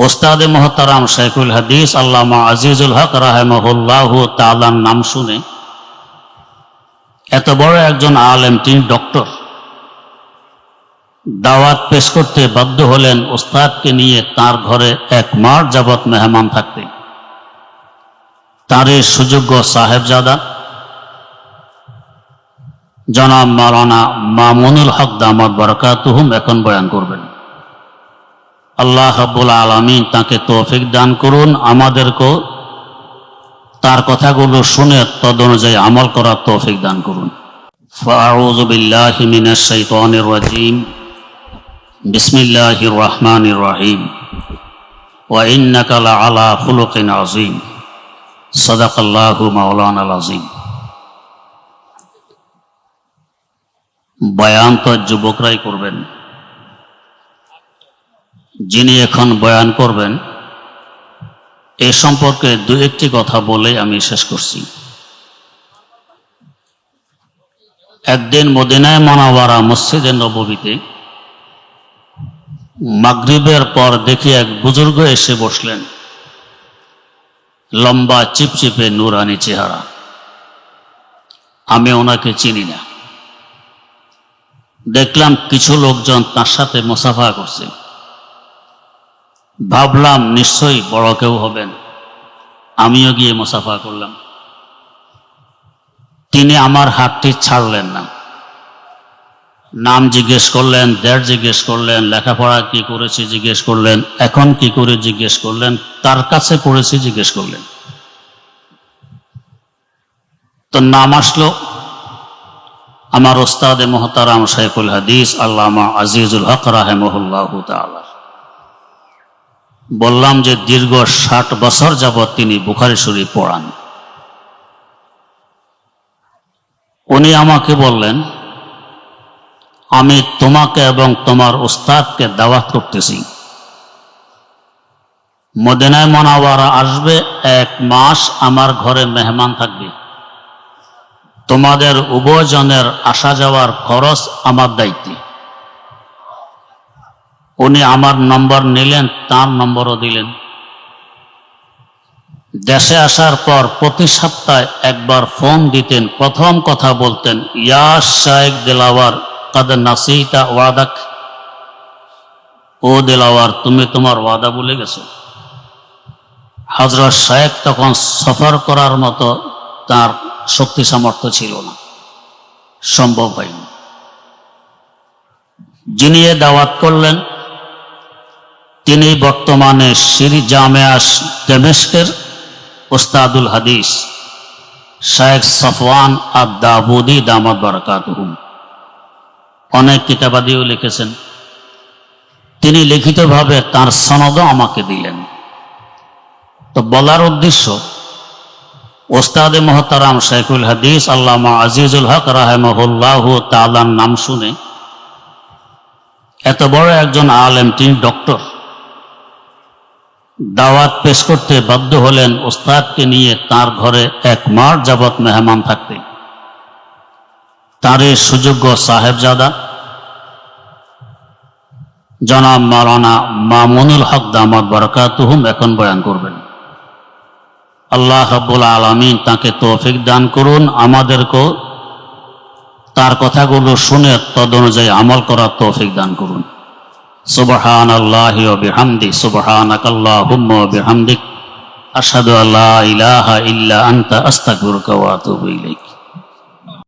ওস্তাদে মোহতারাম শেখুল হাদিস আল্লামা আজিজুল হক রাহিমাহুল্লাহ তাআলার নাম শুনে এত বড় একজন আলেম, তিনি ডক্টর, দাওয়াত পেশ করতে বাধ্য হলেন ওস্তাদকে নিয়ে তার ঘরে 1 মাস যাবৎ মেহমান থাকতে। তারই সুযোগ্য সাহেবজাদা জনাব মাওলানা মামুনুল হক দামাত বারাকাতুহুম এখন বয়ান করবেন। আল্লাহ রাব্বুল আলামিন তাকে তৌফিক দান করুন, আমাদেরকেও তার কথাগুলো শুনে তদনুযায়ী আমল করার তৌফিক দান করুন। ফাআউযু বিল্লাহি মিনাশ শাইতানির রাজীম। বিসমিল্লাহির রহমানির রহিম। ওয়া ইন্নাকা লাআলা খুলুকিন আযীম। সাদাকাল্লাহু মাওলানাল আযীম। বয়ান তো যুবকরাই করবেন, যিনি এখন বয়ান করবেন এ সম্পর্কে 2-1টি কথা বলে আমি শেষ করছি। একদিন মদিনায়ে মুনাওয়ারা মসজিদে নববীতে মাগরিবের পর দেখি এক বুজুর্গ এসে বসলেন, লম্বা চিপচিপে নুরানি চেহারা। আমি ওনাকে চিনি না। দেখলাম কিছু লোকজন তার সাথে মুসাফা করছে। ভাবলাম নিশ্চয়ই বড় কেউ হবেন, আমিও গিয়ে মুসাফা করলাম। তিনি আমার হাতটি ছাড়লেন না। নাম জিজ্ঞেস করলেন, দেশ জিজ্ঞেস করলেন, লেখাপড়া কি করেছি জিজ্ঞেস করলেন, এখন কি করে জিজ্ঞেস করলেন, তার কাছে পড়েছি জিজ্ঞেস করলেন। তো নাম আসলো আমার ওস্তাদে মোহতারাম শেখুল হাদিস আল্লামা আজিজুল হক রাহিমাহুল্লাহ তাআলা। বললাম যে দীর্ঘ 60 বছর যাবৎ তিনি বুখারী শরীফ পড়ান। উনি আমাকে বললেন, আমি তোমাকে এবং তোমার উস্তাদকে দাওয়াত করতেছি, মদিনায়ে মুনাওয়ারা আসবে, 1 মাস আমার ঘরে মেহমান থাকবে, তোমাদের উভয়জনের আসা যাওয়ার খরচ আমার দায়িত্বে। উনি আমার নম্বর নিলেন, তার নম্বরও দিলেন। দেশে আসার পর প্রতি সপ্তাহে একবার ফোন দিতেন। প্রথম কথা বলতেন, ইয়া শাইখ দিলাওয়ার কাদ নাসিতা ওয়াদাক। ও দিলাওয়ার, তুমি তোমার ওয়াদা ভুলে গেছো। হযরত শাইখ তখন সফর করার মতো তার শক্তি সামর্থ্য ছিল না, সম্ভব হয়নি। যিনি এ দাওয়াত করলেন তিনি বর্তমানে শিরি জামিয়া দামেস্কের উস্তাদুল হাদিস শাইখ সফওয়ান আদ-দাবুদি দামাত বারাকাতুহুম। অনেক কিতাবাদিও লিখেছেন। তিনি লিখিতভাবে তার সনদও আমাকে দিলেন। তো বলার উদ্দেশ্য, ওস্তাদে মোহতারাম শেখুল হাদিস আল্লামা আজিজুল হক রাহিমাহুল্লাহ তাআলার নাম শুনে এত বড় একজন আলেম, তিনি ডক্টর, দাওয়াত পেশ করতে বাধ্য হলেন ওস্তাদকে নিয়ে তার ঘরে 1 মাস যাবৎ মেহমান থাকতে। তারই সুযোগ্য সাহেবজাদা জনাব মাওলানা মামুনুল হক দামাত বারাকাতুহুম এখন বয়ান করবেন। আল্লাহ রাব্বুল আলামিন তাকে তৌফিক দান করুন, আমাদেরকেও তার কথাগুলো শুনে তদনুযায়ী আমল করার তৌফিক দান করুন। সুবহানাল্লাহি ওয়া বিহামদি, সুবহানাকাল্লাহুম্মা ওয়া বিহামদিক, আশহাদু আল্লা ইলাহা ইল্লা আনতা আস্তাগফিরুকা ওয়া আতুবু ইলাইক।